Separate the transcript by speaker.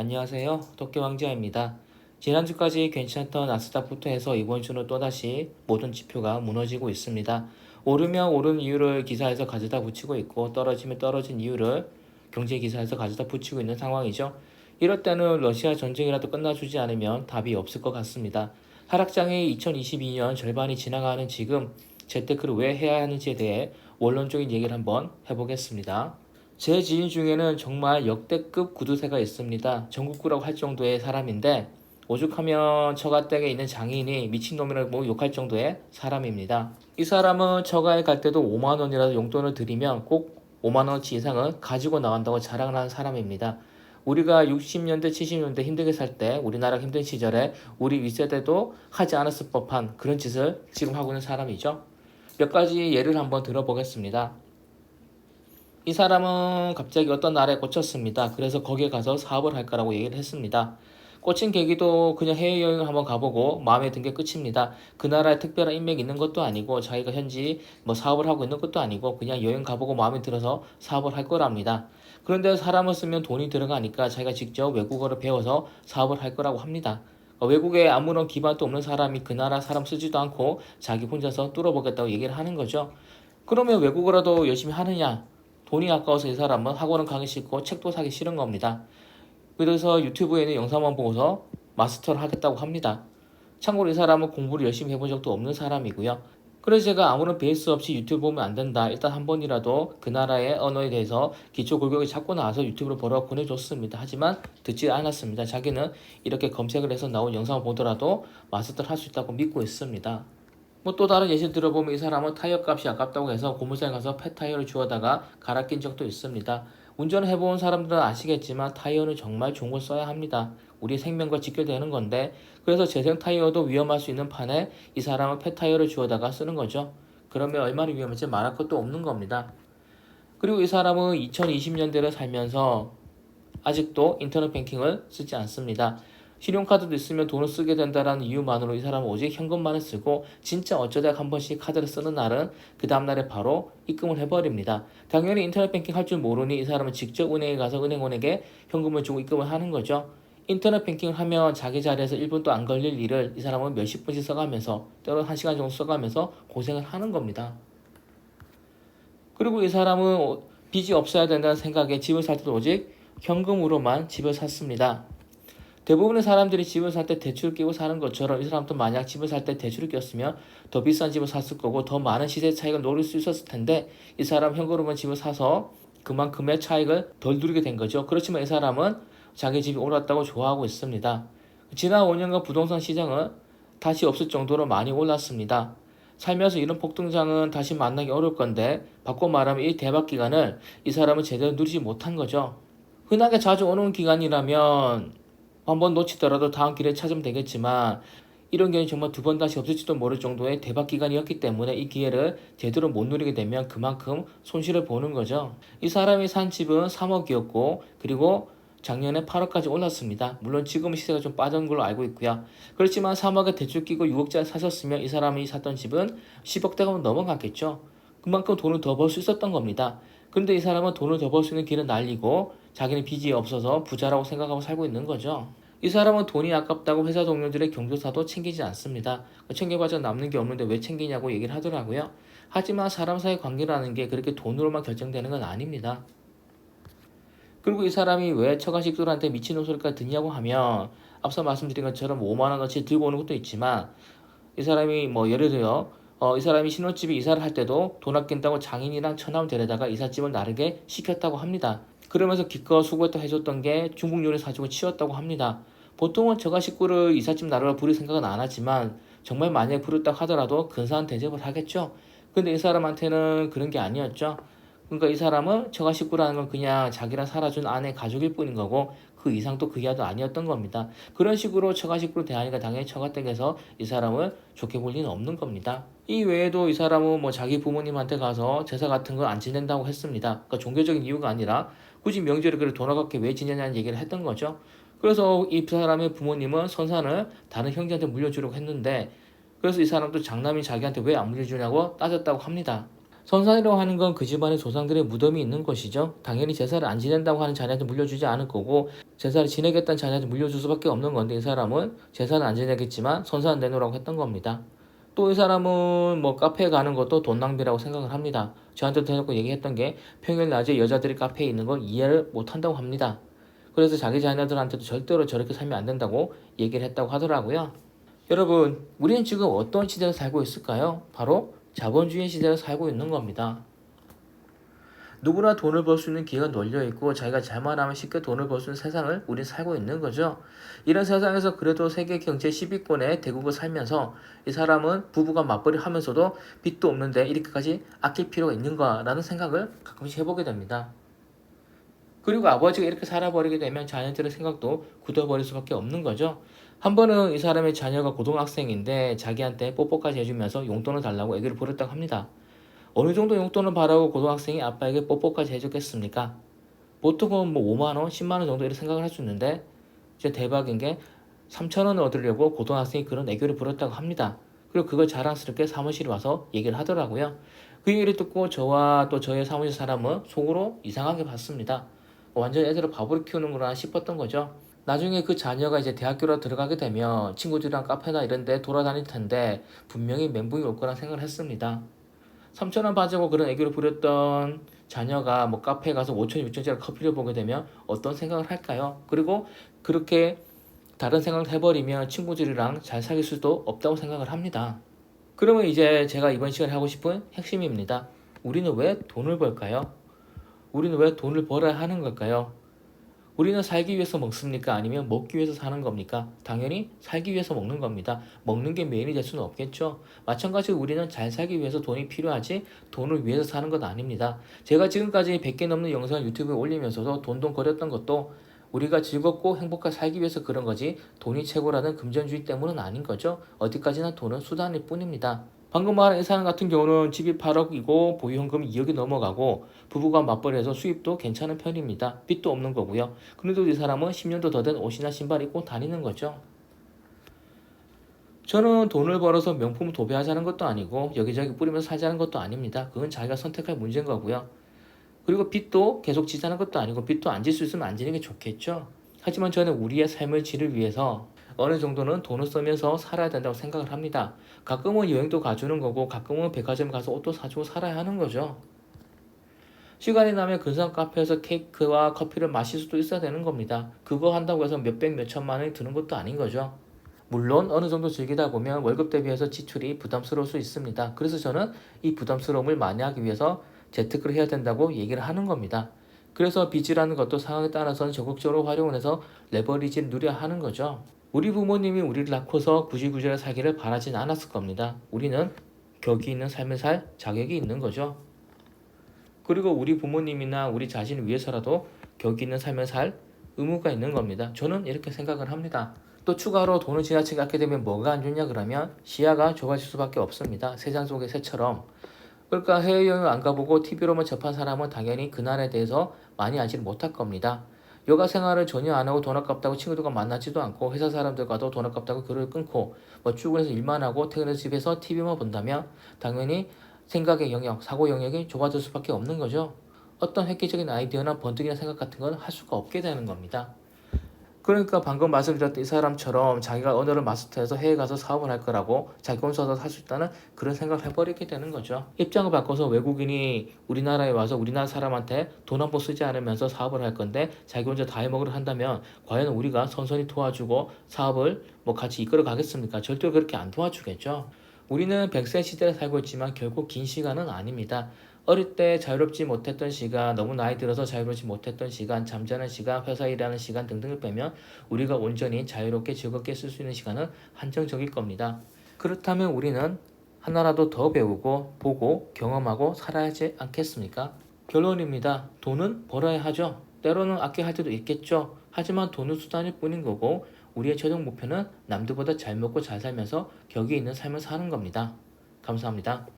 Speaker 1: 안녕하세요. 토끼왕자입니다. 지난주까지 괜찮던 나스닥부터 해서 이번 주는 또다시 모든 지표가 무너지고 있습니다. 오르면 오른 이유를 기사에서 가져다 붙이고 있고 떨어지면 떨어진 이유를 경제 기사에서 가져다 붙이고 있는 상황이죠. 이럴 때는 러시아 전쟁이라도 끝나주지 않으면 답이 없을 것 같습니다. 하락장이 2022년 절반이 지나가는 지금 재테크를 왜 해야 하는지에 대해 원론적인 얘기를 한번 해보겠습니다. 제 지인 중에는 정말 역대급 구두쇠가 있습니다. 전국구라고 할 정도의 사람인데 오죽하면 처가댁에 있는 장인이 미친놈이라고 욕할 정도의 사람입니다. 이 사람은 처가에 갈 때도 5만 원이라도 용돈을 드리면 꼭 5만 원치 이상은 가지고 나간다고 자랑을 하는 사람입니다. 우리가 60년대, 70년대 힘들게 살 때 우리나라 힘든 시절에 우리 윗세대도 하지 않았을 법한 그런 짓을 지금 하고 있는 사람이죠. 몇 가지 예를 한번 들어보겠습니다. 이 사람은 갑자기 어떤 나라에 꽂혔습니다. 그래서 거기에 가서 사업을 할 거라고 얘기를 했습니다. 꽂힌 계기도 그냥 해외여행을 한번 가보고 마음에 든 게 끝입니다. 그 나라에 특별한 인맥이 있는 것도 아니고 자기가 현지 뭐 사업을 하고 있는 것도 아니고 그냥 여행 가보고 마음에 들어서 사업을 할 거랍니다. 그런데 사람을 쓰면 돈이 들어가니까 자기가 직접 외국어를 배워서 사업을 할 거라고 합니다. 외국에 아무런 기반도 없는 사람이 그 나라 사람 쓰지도 않고 자기 혼자서 뚫어보겠다고 얘기를 하는 거죠. 그러면 외국어라도 열심히 하느냐? 돈이 아까워서 이 사람은 학원은 가기 싫고 책도 사기 싫은 겁니다. 그래서 유튜브에 있는 영상만 보고서 마스터를 하겠다고 합니다. 참고로 이 사람은 공부를 열심히 해본 적도 없는 사람이고요. 그래서 제가 아무런 베이스 없이 유튜브 보면 안 된다. 일단 한 번이라도 그 나라의 언어에 대해서 기초 골격을 잡고 나와서 유튜브로 보라고 보내줬습니다. 하지만 듣지 않았습니다. 자기는 이렇게 검색을 해서 나온 영상을 보더라도 마스터를 할 수 있다고 믿고 있습니다. 뭐 또 다른 예시 들어보면 이 사람은 타이어 값이 아깝다고 해서 고물상에 가서 폐타이어를 주워다가 갈아 낀 적도 있습니다. 운전을 해본 사람들은 아시겠지만 타이어는 정말 좋은 걸 써야 합니다. 우리 생명과 직결되는 건데 그래서 재생 타이어도 위험할 수 있는 판에 이 사람은 폐타이어를 주워다가 쓰는 거죠. 그러면 얼마나 위험할지 말할 것도 없는 겁니다. 그리고 이 사람은 2020년대를 살면서 아직도 인터넷 뱅킹을 쓰지 않습니다. 신용카드도 있으면 돈을 쓰게 된다는 이유만으로 이 사람은 오직 현금만을 쓰고 진짜 어쩌다 한 번씩 카드를 쓰는 날은 그 다음날에 바로 입금을 해버립니다. 당연히 인터넷 뱅킹 할 줄 모르니 이 사람은 직접 은행에 가서 은행원에게 현금을 주고 입금을 하는 거죠. 인터넷 뱅킹을 하면 자기 자리에서 1분도 안 걸릴 일을 이 사람은 몇십 분씩 써가면서 때로는 1시간 정도 써가면서 고생을 하는 겁니다. 그리고 이 사람은 빚이 없어야 된다는 생각에 집을 살 때도 오직 현금으로만 집을 샀습니다. 대부분의 사람들이 집을 살 때 대출을 끼고 사는 것처럼 이 사람도 만약 집을 살 때 대출을 꼈으면 더 비싼 집을 샀을 거고 더 많은 시세 차익을 노릴 수 있었을 텐데 이 사람 현금으로만 집을 사서 그만큼의 차익을 덜 누리게 된 거죠. 그렇지만 이 사람은 자기 집이 올랐다고 좋아하고 있습니다. 지난 5년간 부동산 시장은 다시 없을 정도로 많이 올랐습니다. 살면서 이런 폭등장은 다시 만나기 어려울 건데 바꿔 말하면 이 대박 기간을 이 사람은 제대로 누리지 못한 거죠. 흔하게 자주 오는 기간이라면 한번 놓치더라도 다음 기회에 찾으면 되겠지만 이런 경우는 정말 두 번 다시 없을지도 모를 정도의 대박 기간이었기 때문에 이 기회를 제대로 못 누리게 되면 그만큼 손실을 보는 거죠. 이 사람이 산 집은 3억이었고 그리고 작년에 8억까지 올랐습니다. 물론 지금 시세가 좀 빠진 걸로 알고 있고요. 그렇지만 3억에 대출 끼고 6억짜리 사셨으면 이 사람이 샀던 집은 10억대가 넘어갔겠죠. 그만큼 돈을 더 벌 수 있었던 겁니다. 그런데 이 사람은 돈을 더 벌 수 있는 길을 날리고 자기는 빚이 없어서 부자라고 생각하고 살고 있는 거죠. 이 사람은 돈이 아깝다고 회사 동료들의 경조사도 챙기지 않습니다. 챙겨봐야 남는 게 없는데 왜 챙기냐고 얘기를 하더라고요. 하지만 사람 사이 관계라는 게 그렇게 돈으로만 결정되는 건 아닙니다. 그리고 이 사람이 왜 처가식들한테 미친놈 소리까지 듣냐고 하면 앞서 말씀드린 것처럼 5만 원어치 들고 오는 것도 있지만 이 사람이 뭐 예를 들어 이 사람이 신혼집에 이사를 할 때도 돈 아낀다고 장인이랑 처남을 데려다가 이삿짐을 나르게 시켰다고 합니다. 그러면서 기껏 수고했다 해줬던 게 중국 요리 사주고 치웠다고 합니다. 보통은 저가 식구를 이삿짐 나르러 부릴 생각은 안 하지만 정말 만약에 부렸다 하더라도 근사한 대접을 하겠죠. 근데 이 사람한테는 그런 게 아니었죠. 그러니까 이 사람은 처가 식구라는 건 그냥 자기랑 살아준 아내 가족일 뿐인 거고 그 이상도 그 이하도 아니었던 겁니다. 그런 식으로 처가 식구로 대하니까 당연히 처가댁에서 이 사람을 좋게 볼 리는 없는 겁니다. 이 외에도 이 사람은 뭐 자기 부모님한테 가서 제사 같은 거 안 지낸다고 했습니다. 그러니까 종교적인 이유가 아니라 굳이 명절에 그래 돈 아깝게 왜 지내냐는 얘기를 했던 거죠. 그래서 이 사람의 부모님은 선산을 다른 형제한테 물려주려고 했는데 그래서 이 사람도 장남이 자기한테 왜 안 물려주냐고 따졌다고 합니다. 선산이라고 하는 건 그 집안의 조상들의 무덤이 있는 것이죠. 당연히 제사를 안 지낸다고 하는 자녀한테 물려주지 않을 거고 제사를 지내겠다는 자녀한테 물려줄 수밖에 없는 건데 이 사람은 제사는 안 지내겠지만 선산 내놓으라고 했던 겁니다. 또 이 사람은 뭐 카페에 가는 것도 돈 낭비라고 생각을 합니다. 저한테 대놓고 얘기했던 게 평일 낮에 여자들이 카페에 있는 걸 이해를 못한다고 합니다. 그래서 자기 자녀들한테도 절대로 저렇게 살면 안 된다고 얘기를 했다고 하더라고요. 여러분, 우리는 지금 어떤 시대에 살고 있을까요? 바로 자본주의 시대에 살고 있는 겁니다. 누구나 돈을 벌 수 있는 기회가 널려있고 자기가 잘만 하면 쉽게 돈을 벌 수 있는 세상을 우린 살고 있는 거죠. 이런 세상에서 그래도 세계 경제 10위권의 대국을 살면서 이 사람은 부부가 맞벌이 하면서도 빚도 없는데 이렇게까지 아낄 필요가 있는가라는 생각을 가끔씩 해보게 됩니다. 그리고 아버지가 이렇게 살아버리게 되면 자녀들의 생각도 굳어버릴 수밖에 없는 거죠. 한 번은 이 사람의 자녀가 고등학생인데 자기한테 뽀뽀까지 해주면서 용돈을 달라고 애교를 부렸다고 합니다. 어느 정도 용돈을 바라고 고등학생이 아빠에게 뽀뽀까지 해줬겠습니까? 보통은 뭐 5만원, 10만원 정도 이렇게 생각을 할 수 있는데 진짜 대박인 게 3천원을 얻으려고 고등학생이 그런 애교를 부렸다고 합니다. 그리고 그걸 자랑스럽게 사무실에 와서 얘기를 하더라고요. 그 얘기를 듣고 저와 또 저의 사무실 사람은 속으로 이상하게 봤습니다. 완전 애들을 바보로 키우는구나 싶었던 거죠. 나중에 그 자녀가 이제 대학교로 들어가게 되면 친구들이랑 카페나 이런 데 돌아다닐 텐데 분명히 멘붕이 올 거란 생각을 했습니다. 3천원 받자고 그런 애교를 부렸던 자녀가 뭐 카페에 가서 5천, 6천짜리 커피를 보게 되면 어떤 생각을 할까요? 그리고 그렇게 다른 생각을 해버리면 친구들이랑 잘 사귈 수도 없다고 생각을 합니다. 그러면 이제 제가 이번 시간에 하고 싶은 핵심입니다. 우리는 왜 돈을 벌까요? 우리는 왜 돈을 벌어야 하는 걸까요? 우리는 살기 위해서 먹습니까? 아니면 먹기 위해서 사는 겁니까? 당연히 살기 위해서 먹는 겁니다. 먹는 게 메인이 될 수는 없겠죠. 마찬가지로 우리는 잘 살기 위해서 돈이 필요하지 돈을 위해서 사는 건 아닙니다. 제가 지금까지 100개 넘는 영상을 유튜브에 올리면서도 돈돈거렸던 것도 우리가 즐겁고 행복하게 살기 위해서 그런 거지 돈이 최고라는 금전주의 때문은 아닌 거죠. 어디까지나 돈은 수단일 뿐입니다. 방금 말한 이 사람 같은 경우는 집이 8억이고 보유현금이 2억이 넘어가고 부부가 맞벌이해서 수입도 괜찮은 편입니다. 빚도 없는 거고요. 그런데도 이 사람은 10년도 더 된 옷이나 신발 입고 다니는 거죠. 저는 돈을 벌어서 명품 도배하자는 것도 아니고 여기저기 뿌리면서 살자는 것도 아닙니다. 그건 자기가 선택할 문제인 거고요. 그리고 빚도 계속 지자는 것도 아니고 빚도 안 질 수 있으면 안 지는 게 좋겠죠. 하지만 저는 우리의 삶의 질을 위해서 어느 정도는 돈을 쓰면서 살아야 된다고 생각을 합니다. 가끔은 여행도 가주는 거고 가끔은 백화점 가서 옷도 사주고 살아야 하는 거죠. 시간이 나면 근사한 카페에서 케이크와 커피를 마실 수도 있어야 되는 겁니다. 그거 한다고 해서 몇백 몇천만 원이 드는 것도 아닌 거죠. 물론 어느 정도 즐기다 보면 월급 대비해서 지출이 부담스러울 수 있습니다. 그래서 저는 이 부담스러움을 만회하기 위해서 재테크를 해야 된다고 얘기를 하는 겁니다. 그래서 빚이라는 것도 상황에 따라서는 적극적으로 활용을 해서 레버리지를 누려야 하는 거죠. 우리 부모님이 우리를 낳고서 구질구질하게 살기를 바라진 않았을 겁니다. 우리는 격이 있는 삶을 살 자격이 있는 거죠. 그리고 우리 부모님이나 우리 자신을 위해서라도 격이 있는 삶을 살 의무가 있는 겁니다. 저는 이렇게 생각을 합니다. 또 추가로 돈을 지나치게 갖게 되면 뭐가 안 좋냐 그러면 시야가 좁아질 수밖에 없습니다. 세상 속의 새처럼. 그러니까 해외여행을 안 가보고 TV로만 접한 사람은 당연히 그날에 대해서 많이 알지 못할 겁니다. 여가 생활을 전혀 안 하고 돈 아깝다고 친구들과 만나지도 않고 회사 사람들과도 돈 아깝다고 글을 끊고 뭐 출근해서 일만 하고 퇴근해서 집에서 TV만 본다면 당연히 생각의 영역, 사고 영역이 좁아질 수밖에 없는 거죠. 어떤 획기적인 아이디어나 번뜩이나 생각 같은 건 할 수가 없게 되는 겁니다. 그러니까 방금 말씀드렸던 이 사람처럼 자기가 언어를 마스터해서 해외 가서 사업을 할 거라고 자기 돈 써서 살 수 있다는 그런 생각을 해버리게 되는 거죠. 입장을 바꿔서 외국인이 우리나라에 와서 우리나라 사람한테 돈 한 푼 쓰지 않으면서 사업을 할 건데 자기 혼자 다 해먹으려 한다면 과연 우리가 선선히 도와주고 사업을 뭐 같이 이끌어 가겠습니까? 절대로 그렇게 안 도와주겠죠. 우리는 100세 시대에 살고 있지만 결국 긴 시간은 아닙니다. 어릴 때 자유롭지 못했던 시간, 너무 나이 들어서 자유롭지 못했던 시간, 잠자는 시간, 회사 일하는 시간 등등을 빼면 우리가 온전히 자유롭게 즐겁게 쓸 수 있는 시간은 한정적일 겁니다. 그렇다면 우리는 하나라도 더 배우고 보고 경험하고 살아야 하지 않겠습니까? 결론입니다. 돈은 벌어야 하죠. 때로는 아껴야 할 때도 있겠죠. 하지만 돈은 수단일 뿐인 거고 우리의 최종 목표는 남들보다 잘 먹고 잘 살면서 격이 있는 삶을 사는 겁니다. 감사합니다.